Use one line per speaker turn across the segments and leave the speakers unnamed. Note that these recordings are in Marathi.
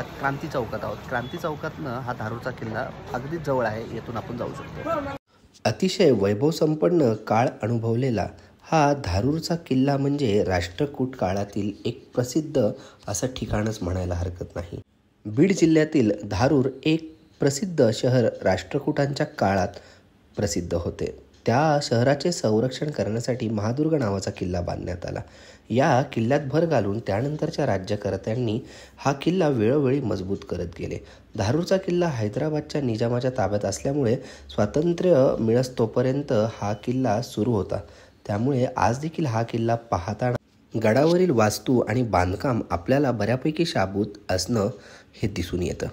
आता क्रांती चौकात आहोत। क्रांती चौकातनं हा धारूरचा किल्ला अगदी जवळ आहे, येथून आपण जाऊ शकतो।
अतिशय वैभवसंपन्न काळ अनुभवलेला हा धारूरचा किल्ला म्हणजे राष्ट्रकूट काळातील एक प्रसिद्ध असं ठिकाणच म्हणायला हरकत नाही। बीड जिल्ह्यातील धारूर एक प्रसिद्ध शहर राष्ट्रकूटांच्या काळात प्रसिद्ध होते। त्या शहराचे संरक्षण करण्यासाठी महादुर्ग नावाचा किल्ला बांधण्यात आला। या किल्ल्यात भर घालून त्यानंतरच्या राज्यकर्त्यांनी हा किल्ला वेळोवेळी मजबूत करत गेले। धारूरचा किल्ला हैदराबादच्या निजामाच्या ताब्यात असल्यामुळे स्वातंत्र्य मिळस्तोपर्यंत हा किल्ला सुरू होता। त्यामुळे आज देखील हा किल्ला पाहताना गडावरील वास्तू आणि बांधकाम आपल्याला बऱ्यापैकी शाबूत असणं हे दिसून येतं।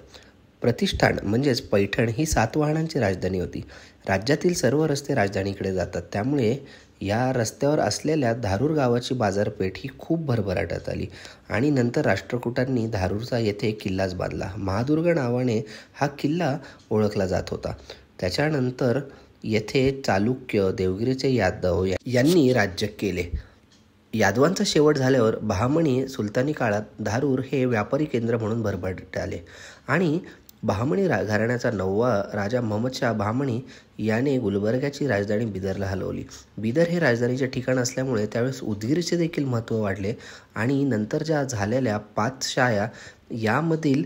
प्रतिष्ठान म्हणजेच पैठण ही सातवाहनांची राजधानी होती। राज्यातील सर्व रस्ते राजधानीकडे जातात, त्यामुळे या रस्त्यावर असलेल्या धारूर गावाची बाजारपेठ ही खूप भरभराटात आली आणि नंतर राष्ट्रकूटांनी धारूरचा येथे किल्लाच बांधला। महादुर्ग नावाने हा किल्ला ओळखला जात होता। त्याच्यानंतर येथे चालुक्य, देवगिरीचे यादव यांनी राज्य केले। यादवांचा शेवट झाल्यावर बहामनी सुलतानी काळात धारूर हे व्यापारी केंद्र म्हणून भरभराटीत आले आणि बहामनी घराण्याचा 9वा राजा महमद शाह बहामनी याने गुलबर्ग्याची राजधानी बिदरला हलवली। बिदर हे राजधानीचे ठिकाण असल्यामुळे त्यावेळेस उदगीरचे देखील महत्त्व वाढले आणि नंतर ज्या झालेल्या 5 शाया यामधील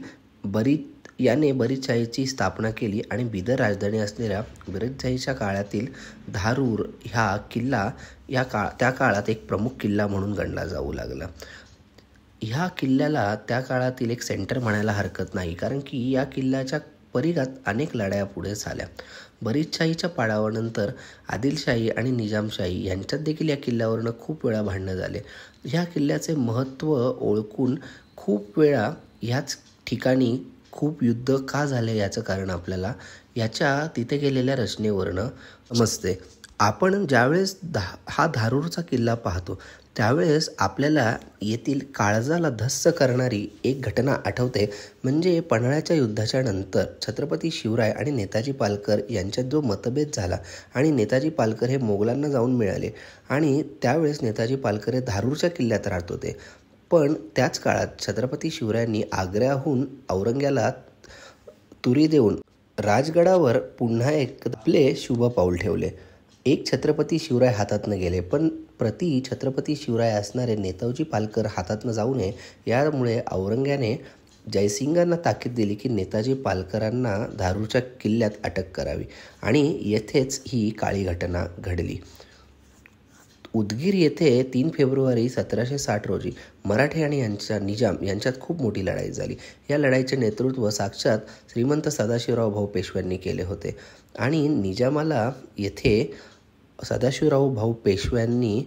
याने बरीदशाहीची स्थापना केली आणि बिदर राजधानी असलेल्या बरीदशाहीच्या काळातील धारूर हा किल्ला त्या काळात एक प्रमुख किल्ला म्हणून गणला जाऊ लागला। ह्या किल्ल्याला त्या काळातील एक सेंटर म्हणायला हरकत नाही, कारण की या किल्ल्याच्या परिघात अनेक लढाया पुढे झाल्या। बरीदशाहीच्या पाडावानंतर आदिलशाही आणि निजामशाही यांच्यात देखील या किल्ल्यावरनं खूप वेळा भांडणं झाले। ह्या किल्ल्याचे महत्त्व ओळखून खूप वेळा ह्याच ठिकाणी खूप युद्ध का झाले याचं कारण आपल्याला याच्या तिथे गेलेल्या रचनेवरनं समजते। आपण ज्यावेळेस हा धारूरचा किल्ला पाहतो त्यावेळेस आपल्याला येथील काळजाला धस्स करणारी एक घटना आठवते, म्हणजे पन्हाळ्याच्या युद्धाच्या नंतर छत्रपती शिवराय आणि नेताजी पालकर यांच्यात जो मतभेद झाला आणि नेताजी पालकर हे मोगलांना जाऊन मिळाले आणि त्यावेळेस नेताजी पालकर हे धारूरच्या किल्ल्यात राहत होते। पण त्याच काळात छत्रपती शिवरायांनी आग्र्याहून औरंग्याला तुरी देऊन राजगडावर पुन्हा एक आपले शुभ पाऊल ठेवले। एक छत्रपती शिवराय हातातनं गेले, पण प्रति छत्रपती शिवराय असणारे नेताजी पालकर हातातनं जाऊ नये, यामुळे औरंग्याने जयसिंगांना ताकीद दिली की नेताजी पालकरांना धारूरच्या किल्ल्यात अटक करावी आणि येथेच ही काळी घटना घडली। उदगीर येथे 3 फेब्रुवारी 1760 रोजी मराठे आणि निजाम यांच्यात खूप मोठी लढाई झाली। या लढाईचे नेतृत्व साक्षात श्रीमंत सदाशिवराव भाऊ पेशव्यांनी केले होते आणि निजामाला येथे सदाशिवराव भाऊ पेशव्यांनी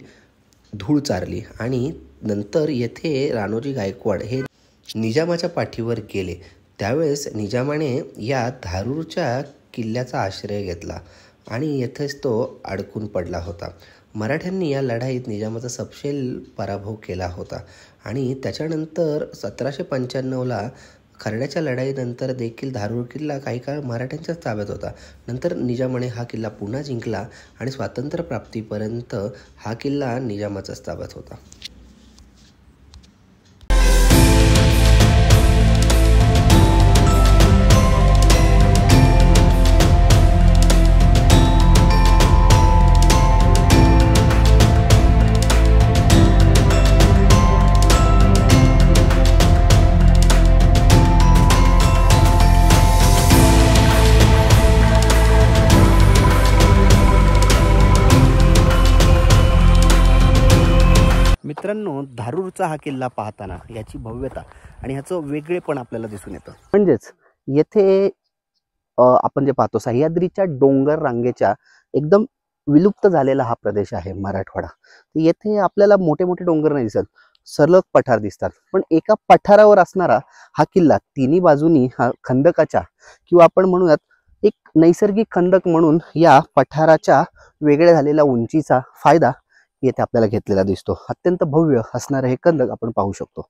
धूळ चारली आणि नंतर येथे राणोजी गायकवाड हे निजामाच्या पाठीवर गेले। त्यावेळेस निजामाने या धारूरच्या किल्ल्याचा आश्रय घेतला आणि येथेच तो अडकून पडला होता। मराठ्यांनी या लढाईत निजामाचा सपशेल पराभव केला होता आणि त्याच्यानंतर 1795ला खर्ड्याच्या लढाईनंतर देखील धारूर किल्ला काही काळ मराठ्यांच्याच ताब्यात होता। नंतर निजामाने हा किल्ला पुन्हा जिंकला आणि स्वातंत्र्यप्राप्तीपर्यंत हा किल्ला निजामाच्याच ताब्यात होता।
मित्रांनो, धारूरचा हा किल्ला पाहताना याची भव्यता आणि ह्याचं वेगळेपण आपल्याला दिसून येतं। म्हणजेच येथे आपण जे पाहतो सह्याद्रीच्या डोंगर रांगेच्या एकदम विलुप्त झालेला हा प्रदेश आहे मराठवाडा। येथे आपल्याला मोठे मोठे डोंगर नाही दिसत, सलग पठार दिसतात, पण एका पठारावर असणारा हा किल्ला तिन्ही बाजूनी हा खंदकाच्या किंवा आपण म्हणूयात एक नैसर्गिक खंदक म्हणून या पठाराच्या वेगळ्या झालेल्या उंचीचा फायदा येथे आपल्याला घेतलेला दिसतो। अत्यंत भव्य असणारे हे खंदक आपण पाहू शकतो।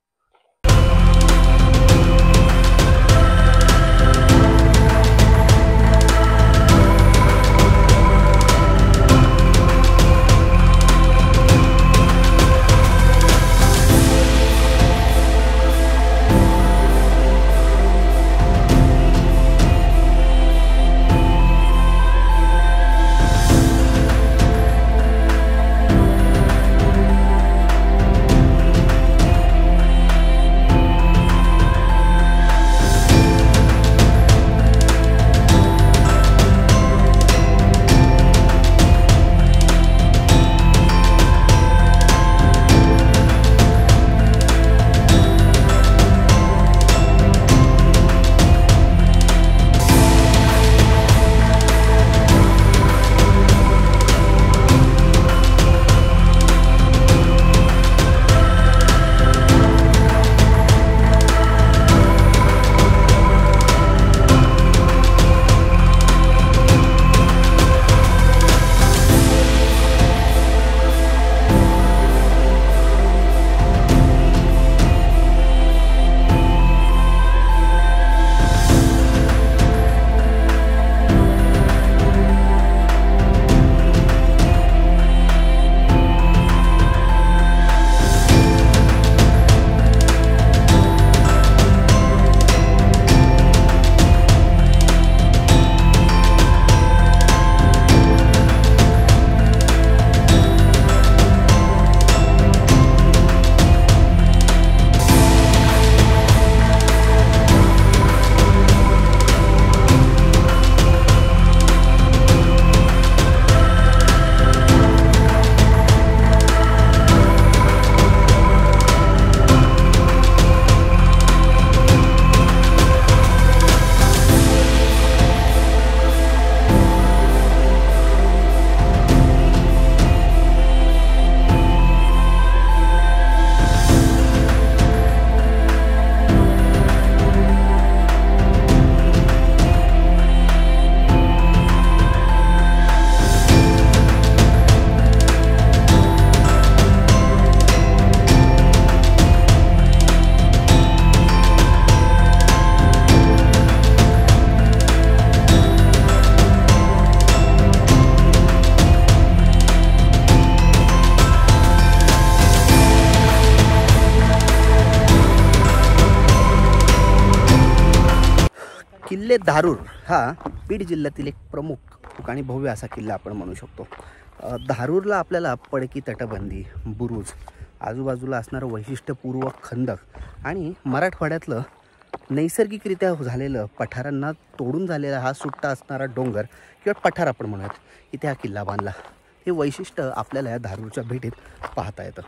धारूर हा बीड जिल्ह्यातील एक प्रमुख आणि भव्य असा किल्ला आपण म्हणू शकतो. धारूरला आपल्याला पडकी तटबंदी, बुरुज, आजूबाजूला असणारं वैशिष्ट्यपूर्व खंदक आणि मराठवाड्यातलं नैसर्गिकरित्या झालेलं पठारांना तोडून झालेला हा सुट्टा असणारा डोंगर किंवा पठार आपण म्हणूयात, इथे हा किल्ला बांधला. हे वैशिष्ट्य आपल्याला या धारूरच्या भेटीत पाहता येतं.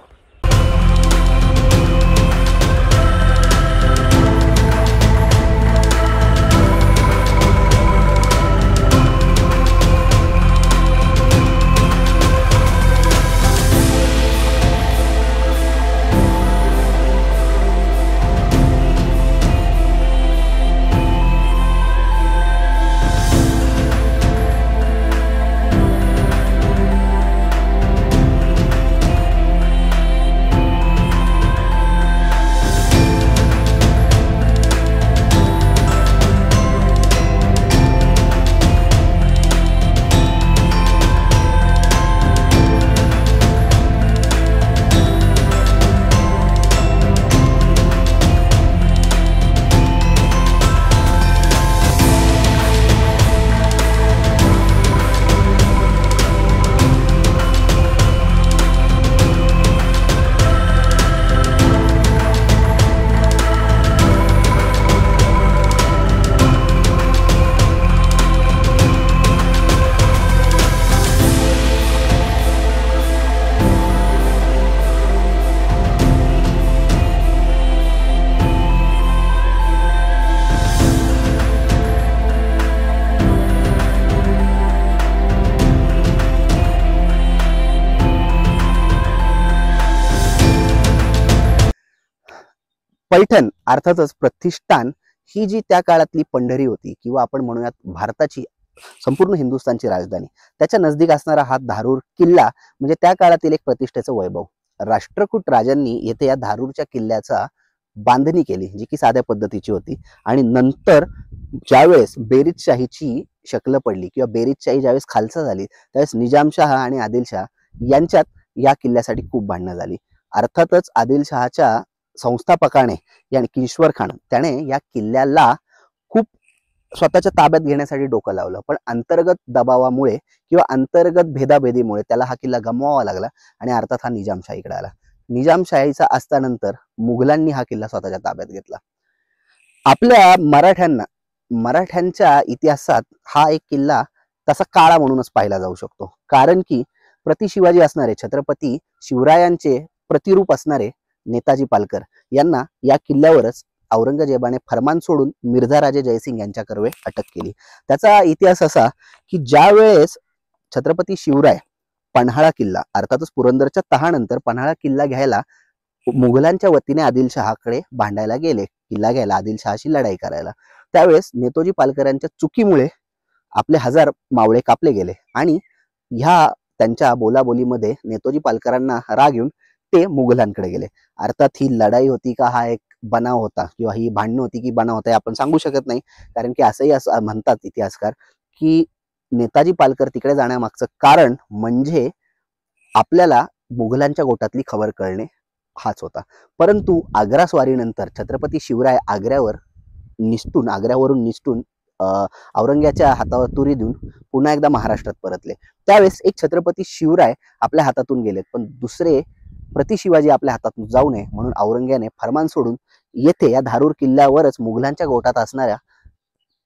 पैठण अर्थातच प्रतिष्ठान ही जी त्या काळातली पंढरी होती किंवा आपण म्हणूयात भारताची संपूर्ण हिंदुस्थानची राजधानी, त्याच्या नजदीक असणारा हा धारूर किल्ला म्हणजे त्या काळातील एक प्रतिष्ठेचं वैभव. राष्ट्रकूट राजांनी येथे या धारूरच्या किल्ल्याचा बांधणी केली, जी की साध्या पद्धतीची होती. आणि नंतर ज्यावेळेस बेरीजशाहीची शक्ल पडली किंवा बेरीजशाही ज्यावेळेस खालसा झाली, त्यावेळेस निजामशाह आणि आदिलशाह यांच्यात या किल्ल्यासाठी खूप भांडणं झाली. अर्थातच आदिलशहाच्या संस्थापकाने यानी किश्वर खान त्याने या किल्ल्याला खूप स्वतःच्या ताब्यात घेण्यासाठी डोकं लावलं, पण अंतर्गत दबावामुळे किंवा अंतर्गत भेदाभेदीमुळे त्याला हा किल्ला गमवावा लागला आणि अर्थात हा निजामशाहीकडे आला. निजामशाहीचा असतानंतर मुघलांनी हा किल्ला स्वतःच्या ताब्यात घेतला. आपल्या मराठ्यांच्या इतिहासात हा एक किल्ला तसा काळा म्हणूनच पाहिला जाऊ शकतो, कारण की प्रतिशिवाजी असणारे छत्रपती शिवरायांचे प्रतिरूप असणारे नेताजी पालकर यांना या किल्ल्यावरच औरंगजेबाने फरमान सोडून मिर्झा राजे जयसिंग यांच्याकडे अटक केली. त्याचा इतिहास असा की ज्या वेळेस छत्रपती शिवराय पन्हाळा किल्ला अर्थातच पुरंदरच्या तहानंतर पन्हाळा किल्ला घ्यायला मुघलांच्या वतीने आदिलशहाकडे भांडायला गेले, किल्ला घ्यायला, आदिलशहाशी लढाई करायला, त्यावेळेस नेताजी पालकरांच्या चुकीमुळे आपले 1000 मावळे कापले गेले आणि ह्या त्यांच्या बोलाबोलीमध्ये नेताजी पालकरांना राग येऊन ते मुघलांकडे गेले. अर्थात ही लढाई होती का हा एक बनाव होता किंवा ही भांडणं होती की बनाव होता हे आपण सांगू शकत नाही, कारण की असंही असं म्हणतात इतिहासकार की नेताजी पालकर तिकडे जाण्यामागचं कारण म्हणजे आपल्याला मुघलांच्या गोटातली खबर कळणे हाच होता. परंतु आग्रा स्वारीनंतर छत्रपती शिवराय आग्र्यावरून निसटून औरंग्याच्या हातावर तुरी देऊन पुन्हा एकदा महाराष्ट्रात परतले. त्यावेळेस एक छत्रपती शिवराय आपल्या हातातून गेलेत, पण दुसरे प्रतिशिवाजी आपल्या हातातून जाऊ नये म्हणून औरंग्याने फरमान सोडून येथे या धारूर किल्ल्यावरच मुघलांच्या गोटात असणाऱ्या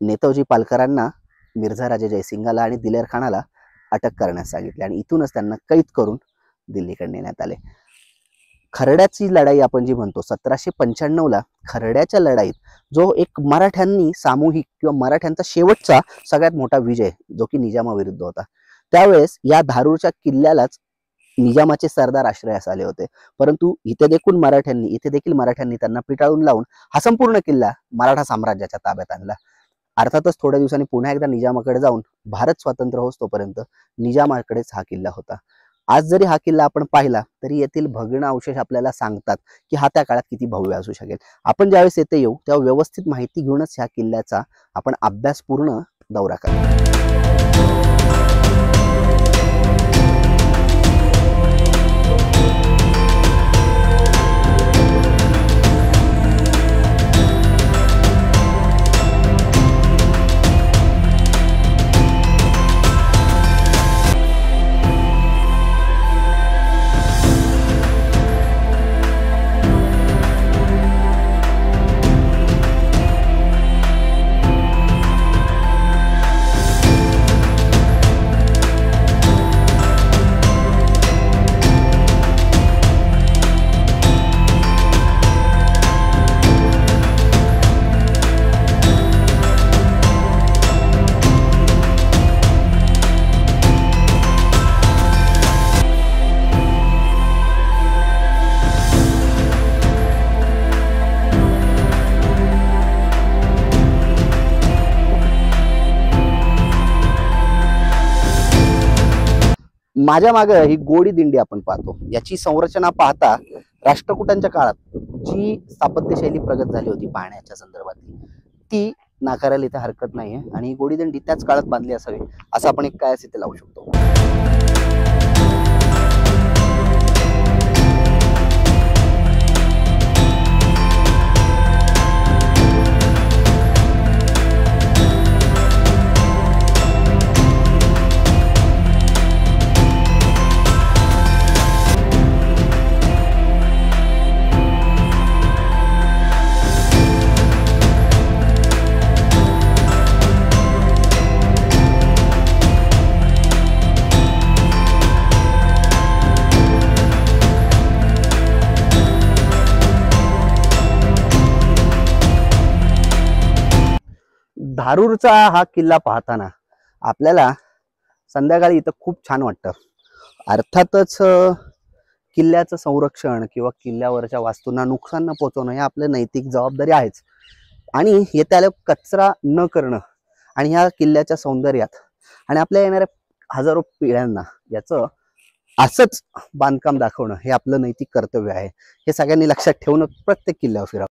नेताजी पालकरांना, मिर्झा राजे जयसिंगाला आणि दिलेर खानाला अटक करण्यास सांगितले आणि इथूनच त्यांना कैद करून दिल्लीकडे नेण्यात आले. खरड्याची लढाई आपण जी म्हणतो 1795ला खरड्याच्या लढाईत जो एक मराठ्यांनी सामूहिक किंवा मराठ्यांचा शेवटचा सगळ्यात मोठा विजय जो की निजामाविरुद्ध होता, त्यावेळेस या धारूरच्या किल्ल्यालाच निजामाचे सरदार आश्रयास आले होते. परंतु इथे देखील मराठ्यांनी त्यांना पिटाळून लावून हा संपूर्ण किल्ला मराठा साम्राज्याच्या ताब्यात आणला. अर्थातच थोड्या दिवसांनी पुन्हा एकदा निजामाकडे जाऊन भारत स्वतंत्र होतोपर्यंत निजामाकडेच हा किल्ला होता. आज जरी हा किल्ला आपण पाहिला तरी येथील भग्न अवशेष आपल्याला सांगतात की हा त्या काळात किती भव्य असू शकेल. आपण ज्यावेळेस येथे येऊ तेव्हा व्यवस्थित माहिती घेऊनच ह्या किल्ल्याचा आपण अभ्यासपूर्ण दौरा करू. माझ्या मागे ही गोडी दिंडी आपण पाहतो. याची संरचना पाहता राष्ट्रकूटांच्या काळात जी स्थापत्यशैली प्रगत झाली होती पाहण्याच्या संदर्भात ती नाकारायला इथे हरकत नाहीये. आणि ही गोडी दिंडी त्याच काळात बांधली असावी असं आपण एक काय इथे लावू शकतो. धारूरचा हा किल्ला पाहताना आपल्याला संध्याकाळी इथं खूप छान वाटतं. अर्थातच किल्ल्याचं संरक्षण किंवा किल्ल्यावरच्या वास्तूंना नुकसान न पोहोचवणं हे आपलं नैतिक जबाबदारी आहेच. आणि येत्या कचरा न करणं आणि ह्या किल्ल्याच्या सौंदर्यात आणि आपल्या येणाऱ्या हजारो पिढ्यांना याचं असंच बांधकाम दाखवणं हे आपलं नैतिक कर्तव्य आहे. हे सगळ्यांनी लक्षात ठेवून प्रत्येक किल्ल्यावर फिरा.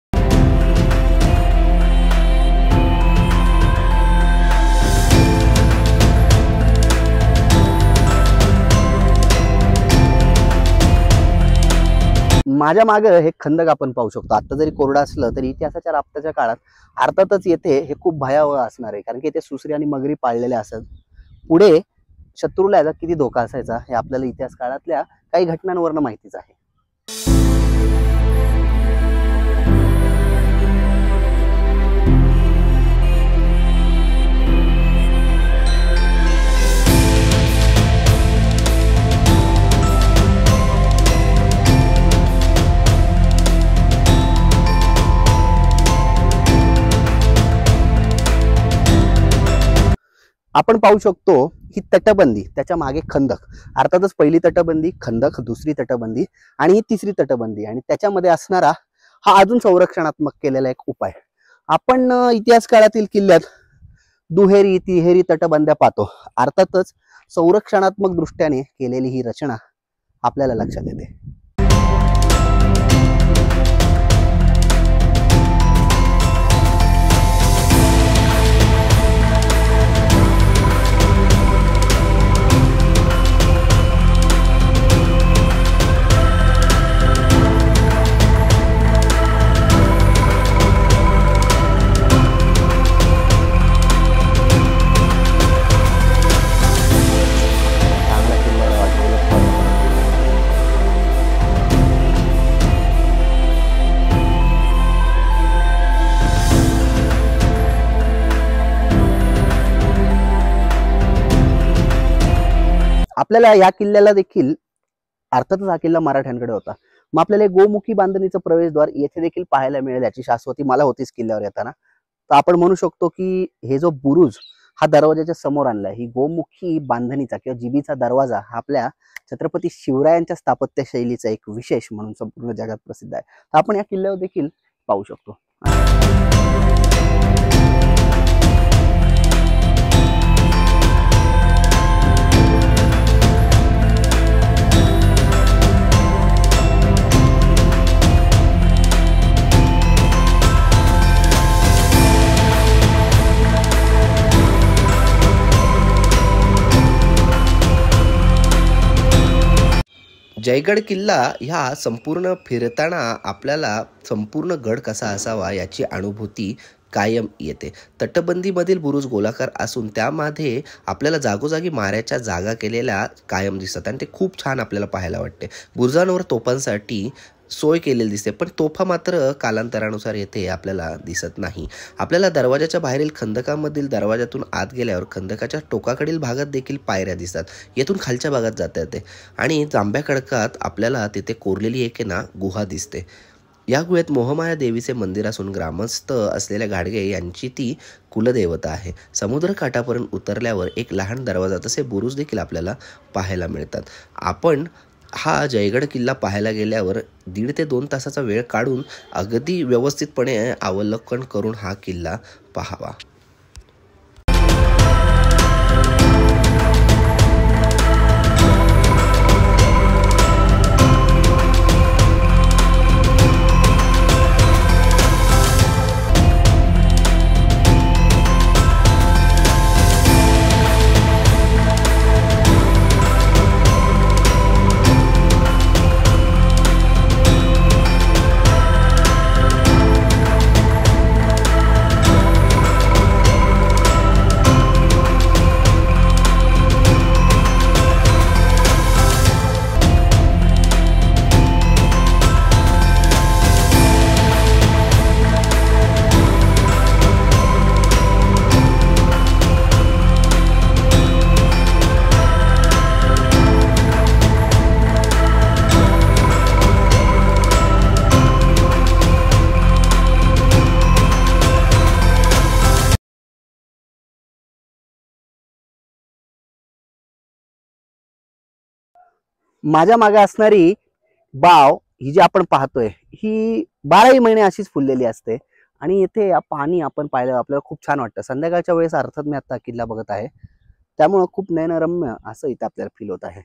माझ्या मागे हे खंदक आपण पाहू शकतो. आता जरी कोरडा असलं तरी इतिहासाच्या राबत्याच्या काळात अर्थातच येथे हे खूप भयावह असणार आहे, कारण की येथे सुसरी आणि मगरी पाळलेल्या असत. पुढे शत्रूला याचा किती धोका असायचा हे आपल्याला इतिहास काळातल्या काही घटनांवरनं माहितीच आहे. आपण पाहू शकतो ही तटबंदी, त्याच्या मागे खंदक, अर्थातच पहिली तटबंदी, खंदक, दुसरी तटबंदी आणि ही तिसरी तटबंदी आणि त्याच्यामध्ये असणारा हा अजून संरक्षणात्मक केलेला एक उपाय. आपण इतिहास काळातील किल्ल्यात दुहेरी तिहेरी तटबंद्या पाहतो. अर्थातच संरक्षणात्मक दृष्ट्याने केलेली ही रचना आपल्याला लक्षात येते. आपल्याला या किल्ल्याला देखील अर्थातच हा किल्ला मराठ्यांकडे होता. मग आपल्याला गोमुखी बांधणीचं प्रवेशद्वार येथे देखील पाहायला मिळेल याची शाश्वती मला होतीच किल्ल्यावर येताना. तर आपण म्हणू शकतो की हे जो बुरुज हा दरवाजाच्या समोर आणलाय, ही गोमुखी बांधणीचा किंवा जिबीचा दरवाजा हा आपल्या छत्रपती शिवरायांच्या स्थापत्य शैलीचा एक विशेष म्हणून संपूर्ण जगात प्रसिद्ध आहे. तर आपण या किल्ल्यावर देखील पाहू शकतो.
जयगड किल्ला ह्या संपूर्ण फिरताना आपल्याला संपूर्ण गड कसा असावा याची अनुभूती कायम येते. तटबंदीमधील बुरुज गोलाकार असून त्यामध्ये आपल्याला जागोजागी माऱ्याच्या जागा केलेल्या कायम दिसतात आणि ते खूप छान आपल्याला पाहायला वाटते. बुरुजांवर तोफांसाठी सोय केलेली दिसते, पण तोफा मात्र कालांतरानुसार येथे आपल्याला दिसत नाही. आपल्याला दरवाजाच्या बाहेरील खंदकामधील दरवाजातून आत गेल्यावर खंदकाच्या टोकाकडील भागात देखील पायऱ्या दिसतात. येथून खालच्या भागात जाता येते आणि जांभ्या खडकात आपल्याला तिथे कोरलेली एक गुहा दिसते. या गुहेत मोहमाया देवीचे मंदिर असून ग्रामस्थ असलेल्या गाडगे यांची ती कुलदेवता आहे. समुद्रकाठापर्यंत उतरल्यावर एक लहान दरवाजा तसे बुरुज देखील आपल्याला पाहायला मिळतात. आपण हा जयगड किल्ला पाहायला गेल्यावर 1.5 ते 2 तासाचा वेळ काढून अगदी व्यवस्थितपणे अवलोकन करून हा किल्ला पाहावा.
माझ्या मागे असणारी बाव ही जी आपण पाहतोय ही 12ही महिने अशीच फुललेली असते आणि इथे पाणी आपण पाहिलं आपल्याला खूप छान वाटतं. संध्याकाळच्या वेळेस अर्थात मी आता किल्ला बघत आहे, त्यामुळे खूप नयनरम्य असं इथे आपल्याला फील होत आहे.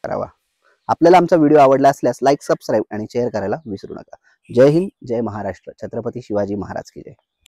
करावा. आपल्याला आमचा व्हिडिओ आवडला असल्यास लाईक, सबस्क्राईब आणि शेअर करायला विसरू नका. जय हिंद, जय महाराष्ट्र. छत्रपती शिवाजी महाराज की जय.